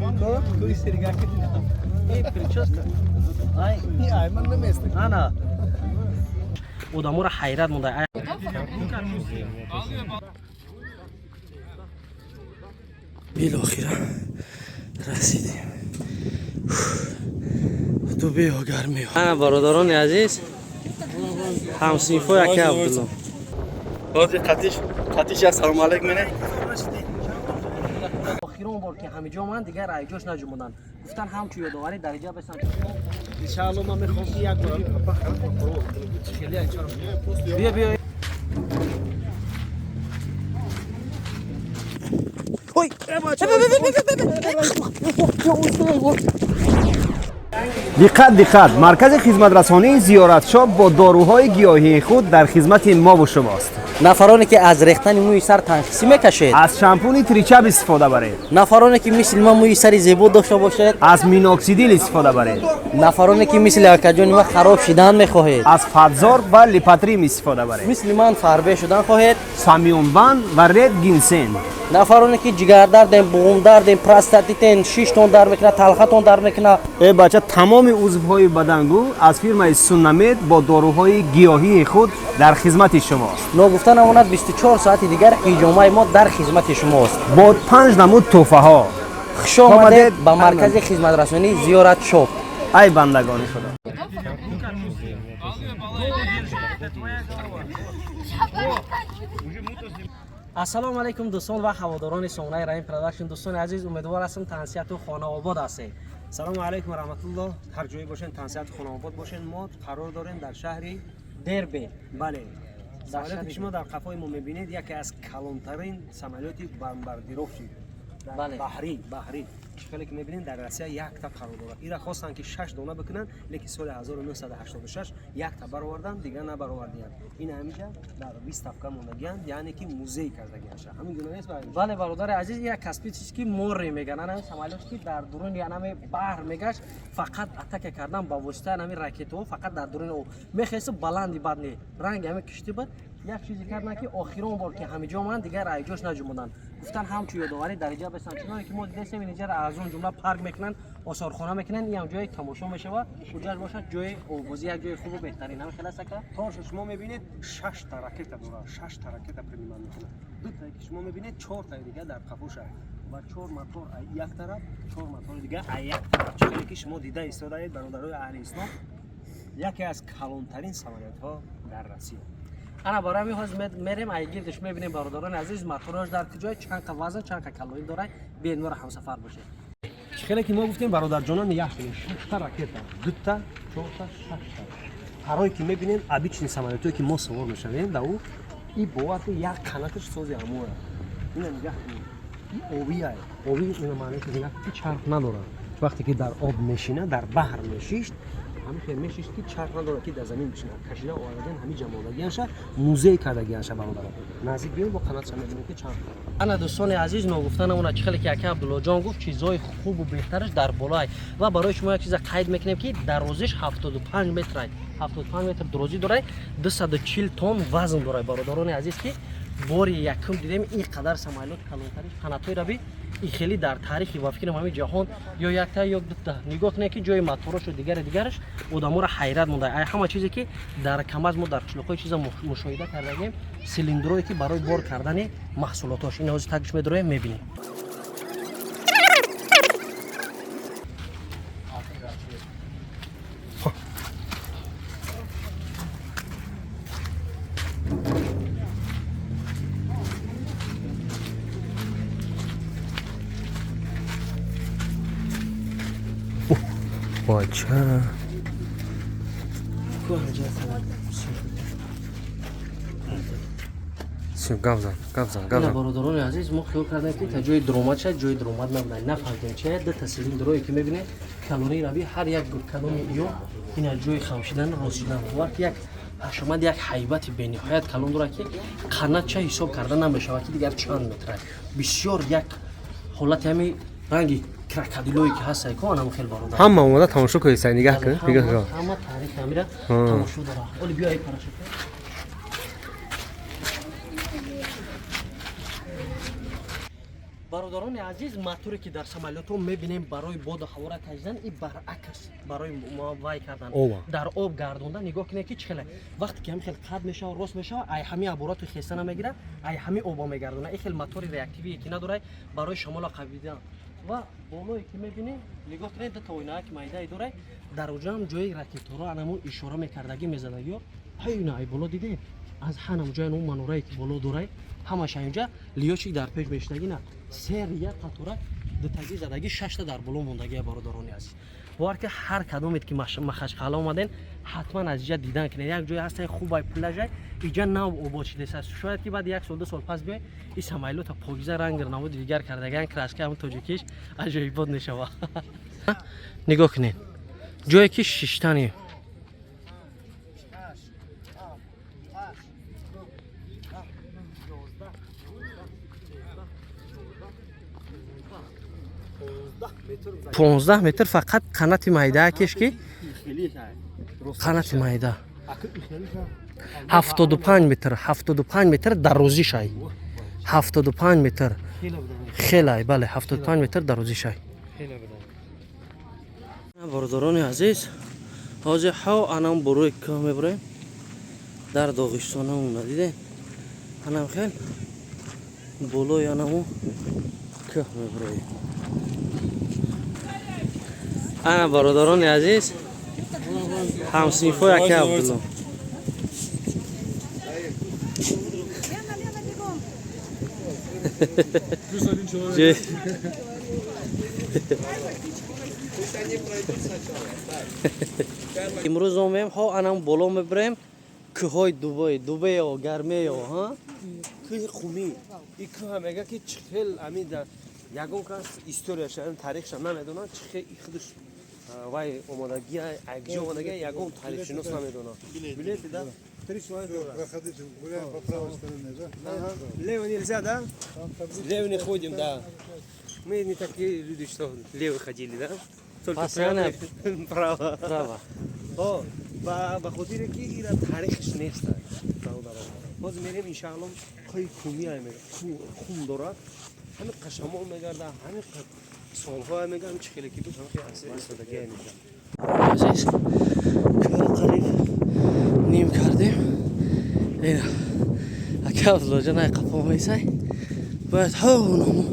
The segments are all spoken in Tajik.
تو استریگاه که این پرچسته ای من نمیسته نه odamı ra hayrat munda. Biloxira رسیدیم. تو بیا گرمی. انا برادران عزیز همسنفای اکی عبدالله. حاجی قطیش السلام علیکم منه. آخرون بار که همه جا من دیگه رایجاش نجومدن. گفتن هم چوی یادآوری درجه بسن. ان شاء الله من میخوام که یک بار بیا بیا. اوی دقت مرکز خدمت رسانی زیارتشاه با داروهای گیاهی خود در خدمت ما و شماست. نفرانی که از ریختن موی سر تنفسی میکشید، از شامپونی تریچاب استفاده برید. نفرانی که مثل ما موی سر زیبا داشته باشید، از مینوکسیدیل استفاده برید. نفرانی که مثل اکاجون ما خراب شدن میخواهید، از فاتزار و لیپاتریم استفاده برید. مثل من فربه شدن خواهید، سامیونوان و رد گینسن. نفرانی که جگر درد، بوم درد، پروستاتیت، شش تون در میکنه، تلخاتون در میکنه. ای بچه تمام عضوهای بدنگو از فرمای سونامید با داروهای گیاهی خود در خدمت شماست. نگفتن امانت 24 ساعت دیگر پیجامه ما در خدمت شماست. با 5 نمود تحفه ها. خوش آمدید به مرکز خدمت رسانی زیارت شاه. ای بندگان خدا. السلام علیکم دوستان و هواداران سامانه رحیم پروداکشن. دوستان عزیز امیدوار هستم تنسیت و خانه آباد هستید. سلام علیکم و رحمت الله. هر جایی باشین تنسیت خانه آباد باشین. ما قرار داریم در شهر دربی. بله. سمالوتی که شما در قفای ما میبینید یکی از کلانترین سمالوتی بمباردیروفچی بله. بحری شکلی که میبینید در روسیه یک تا قرار داره. ایرا خواستن که 6 دانه بکنن لیکن سال 1986 یک تا برآوردن دیگه نبرآوردن. این همیشه در 20 تفکه موندگیان یعنی که موزه کردگیانش. همین گونه است. بله برادر عزیز یک کسبی چیزی که مور میگن انا سمالوتی که در درون یعنی بحر میگشت فقط اتک کردن با واسطه همین راکت ها فقط در درون او میخواست بلندی بعد نه رنگ همین کشتی بود. یک چیزی کردن که آخرون بار که همه جا من دیگه رایجاش نجومدن. گفتن هم چوی یادآوری درجه بسن چون که ما دیدیم اینجا از اون جمله پارک میکنن آثارخانه میکنن این جای تماشا میشه و کجاش باشه جای اوبازی یک جای خوب و بهترین هم خلاصه که تاش شما میبینید 6 تا راکت داره 6 تا راکت پرمیمان میکنه. دو تا که شما میبینید 4 تا دیگه در قفوش و 4 موتور یک طرف 4 موتور دیگه یک طرف چیزی که شما دیده استفاده برادرای اهل اسلام یکی از کلانترین سمالت ها در روسیه. انا برای میخواست میریم ایگیردش میبینیم برادران عزیز موتورش در کجای چند تا وزن چند تا کالری داره به نور هم سفر باشه. خیلی که ما گفتیم برادر جانان یک 6 تا راکت دو تا 4 تا 6 تا هرایی که میبینین ابی چین سمالتی که ما سوار میشویم در او این بوات یک کاناتش سوزی هموره این نگاه این اوبی این معنی که دیگه چرخ نداره وقتی که در آب میشینه در بحر میشیشت همین میشیش که چرخ نداره که در زمین بشینه کشیده آوردن همین جمالگیانش موزه کردگیانش برادر نزدیک بیاین با قناتش میبینید که چرخ داره. انا دوستان عزیز نگفتن اون چخلی که اکی عبدالله جان گفت چیزای خوب و بهترش در بالای و برای شما یک چیز قید میکنیم که درازیش 75 متر 75 متر درازی داره 240 تن وزن داره برادران عزیز که باری یکم دیدیم این قدر سمالوت کلانترش قناتای ربی این خیلی در تاریخ و فکر همه جهان یا یک تا یا دو تا نگاه کنه که جای موتورش و دیگرش آدم‌ها را حیرت مونده. ای همه چیزی که در کم از ما در قشلوقای چیزا مشاهده کردیم سیلیندرویی که برای بار کردن محصولاتش اینا از تگش میداره میبینیم. باچه گفزن برادران عزیز ما خیال کردیم که تا جای درآمد شد جای درآمد نفهمیدیم چه دو تا سیلیندرویی که میبینید کالری روی هر یک کلمه یو این جای خامشیدن رسیدن وقت یک حشمت یک حیبت بی‌نهایت کلان داره که قنات چه حساب کردن نمیشه که دیگر چند متر بسیار یک حالت همین رنگی کراکادیلویی که هست که اونم خیلی برادر همه اومده تماشا کنید نگاه کن همه تاریخ میره تماشا داره ولی بیا این پاراشوت бародарони азиз, моторе ки дар самолётҳо мебинем барои боду ҳавора кашидан, и баръакс барои вай кардан дар об гардондан. нигоҳ кинед ки чӣ хеле вақте ки ҳам хел қад мешава, рост мешава, ай ҳами абороту хеста намегирад, ай ҳами обо мегардона. ин хел мотори реактивие ки надорад барои шамола қавидан. ва болое ки мебинем, нигоҳ кинед дута ойнаак майдаи дорад, дар оҷа ҳам ҷои ракетҳоро анамун ишора мекардагӣ мезадагиё. ҳайна ай боло дидем аз ҳанам ҷоян он манорае ки боло дорад ҳамаш инҷа лиёчик дар пеш мештаги на серия қатора дутаги задаги 6та дар боло мондагия бародарони азиз. бовар ки ҳар кадомет ки махашқала омаден ҳатман аз иҷа дидан кинед. як ҷое ҳастаи хубай пляжай иҷа нав обод шидеса. шояд ки баъд 1 сол 2 сол пас биёй ин самолёта покиза рангр наводи дигар кардаган краска ҳам тоҷикиш аҷоибот мешава. нигоҳ кинед ҷое ки шиштани метр 15 метр фақат қанати майдаакеш ки қанати майда 75 метр 75 метр дарозишай 75 метр хелай бале 75 метр дарозишай. бародарони азиз, ҳозир ҳав анам буруи кӯ мебурем дар доғистонамон надидем. анам хел болои анаму кӯ мебурем. ана бародарони азиз, ҳамсинфо яке Абдулло. имрӯз омем ҳо анам боло мебарем кӯҳои Дубай, Дубайо, гармеё, ҳа? кӯҳи қумӣ. И кӯҳ мега ки чӣ хел амида ягон кас историяша, таърихша намедонад, чӣ хел худаш вай омадагия, якҷо омадагия ягон таърихшинос намедонад. Билети да? Лево нельзя, да? Лево не ходим, да. Мы не такие люди, что лево ходили, да? Только право. Право. О, ба хотире ки ира таърихш нест. боз мерем иншаалло қои кумия мега хум дорад ҳамин қашамол мегарда ҳамин солҳо мегам чӣ хеле ки буд ҳамин истодагия мега азиз кӯра қариб ним кардем. ина ака Абдуллоҷон ай қапомесай бояд ҳавонамо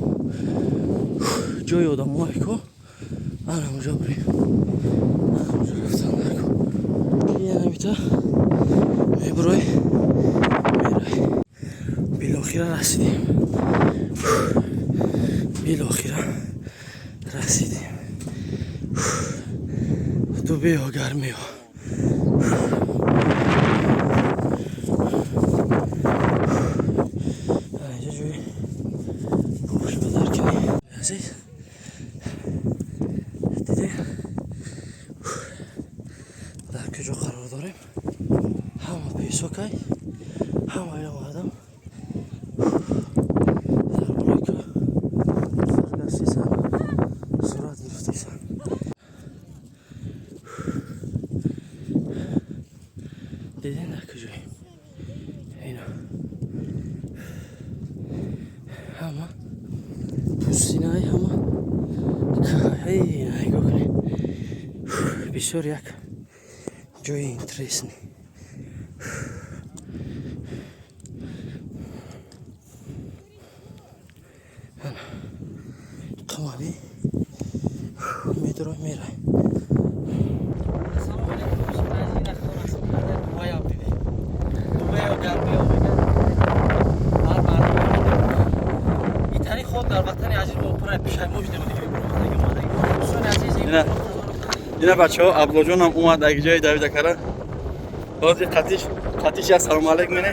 ҷои одамое ко анамҷо бурем анамҷо рафтан нако янамита мебурой билохира расидем. Билохира расидем. Дубеё гармеё. Айҷа ҷои бош бадар кунем. Азиз дидем дар куҷо қарор дорем. ҳама песокай ҳама ин омадам сурат гирифтесан. дидем дар куҷоем ина ҳама пустинаи ҳама нигоҳ кунед бисёр як ҷои интересни. қамаби медурой мерай. ина бачаҳо Абдуллоҷонам омад дар ҷои давида кара. ҳозир қатиш ассалому алайкум мене.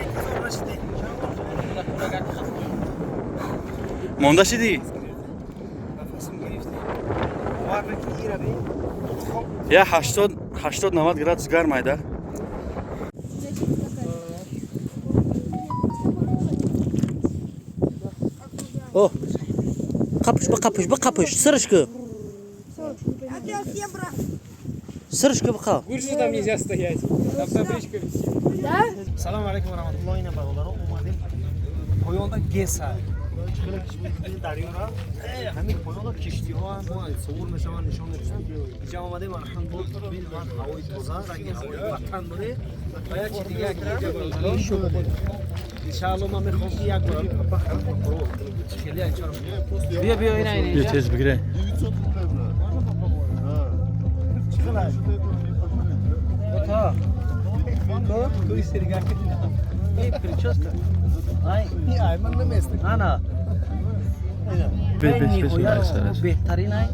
монда шидӣ? я 80-90 градус гармайда. О, бақапыш, сырышкы. Сырышкы бақа. Больше там нельзя стоять. Там табличка висит. салому алейкум ва раҳматуллоҳи ва бародарон омадем поёнда геса дарёра ҳамин хонала киштиҳо мо сувур мешаванд нишон мешаванд инҷа омадем алҳамдулилла бинад ҳавои тоза ранги ҳавои ватан буде ва як чи дига иншаалло ман мехоҳам ки як бора хеле айчора بیا بیا این اینجا یه تیز بگیره تا تو істерగా ای прическа ай من نمیستم انا بس نیکویا بهترین ای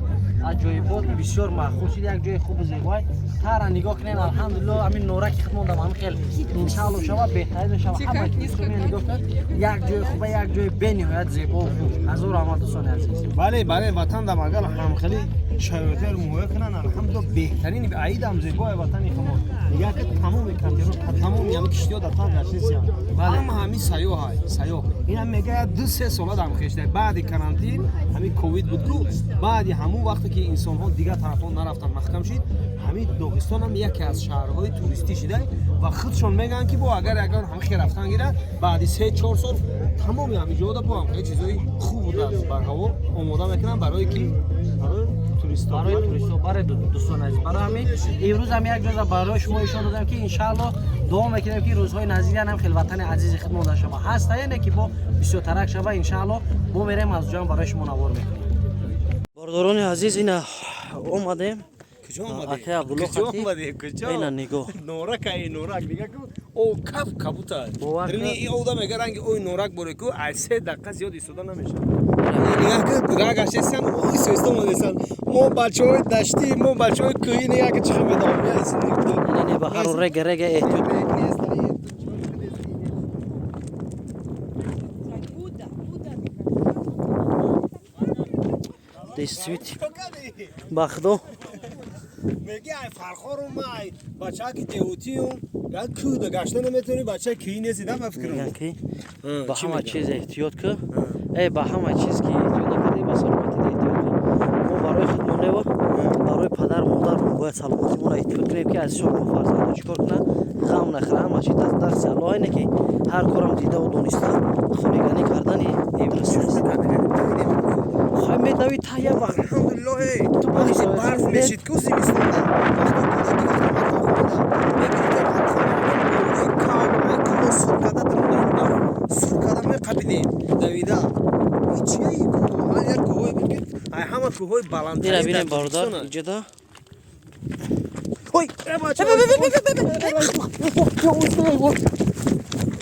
عجایبات بسیار معقول شد یک جای خوب و زیبای تر نگاه کنین الحمدلله همین نورک خدموندم همین خیلی انشاءالله شما بهترین شما همه چیز نگاه کن یک جای خوبه یک جای بنهایت زیبا و خوب از او رحمت دوستان عزیز بله بله وطن دم اگر هم خیلی شرایط رو مهیا کنن الحمدلله بهترین به عید هم زیبای وطن شما نگاه که تمام کانتینو تمام یعنی کشتی‌ها در تان گشتیه هم همین سیاه های سیاه این هم میگه 2-3 سال دم خشته بعد کارانتین همین کووید بود کو بعد همون وقتی که انسان ها دیگه طرفان نرفتن محکم شد همین داغستان هم یکی از شهرهای توریستی شده و خودشون میگن که با اگر هم خیر رفتن گیره بعد 3-4 سال تمام همین جودا با هم چیزای خوب بود بر هوا آماده میکنن برای کی برای توریستا برای دوستان عزیز برای همین امروز هم یک جزء برای شما نشون دادم که انشالله دعا میکنیم که روزهای نزدیک هم خیلی وطن عزیز خدمت شما هست یعنی که با 20 ترک شب انشالله ما میریم از جام برای شما نوار میکنیم بارداران عزیز اینا اومدیم کجا اومده اکه عبدالله خطی کجا اینا نگاه نورک ای نورک دیگه کو او کف کبوتر باور کن. درنی ای اودا میگرن که اوی نورک بره کو از 3 دقیقه زیاد ایستاده نمیشه نگاه که درا گشتن اوی سیستم مدسن ما بچهای دشتی ما بچهای کوی نگاه که چه میدام میاسن اینا نه بخار رگ رگ احتیاط دستویت باخدو میگه ای فرخار مای بچه که دیوتیوم یا کو گشته نمیتونی بچه کی نیست من فکر میگن کنم که با همه چیز احتیاط که ای با همه چیز که احتیاط کردی با سلامتی احتیاط کن ما برای خودمونه و برای پدر مادر باید سلامتیمون احتیاط کنیم که از شما فرزند چیکار کنه غم نخره همه چی دست الله اینه که هر کارم دیده و دونسته خونگانی کردن ابلیس است خواهی میدوی تایه وقت الحمدلله تو وقتی برف میشید که زمستون سرکاده می قبیدیم دویده چیه ای کو هر یک کوهی بگید ای همه کوهی بلندترین دیره بینیم باردار اینجا دا اوی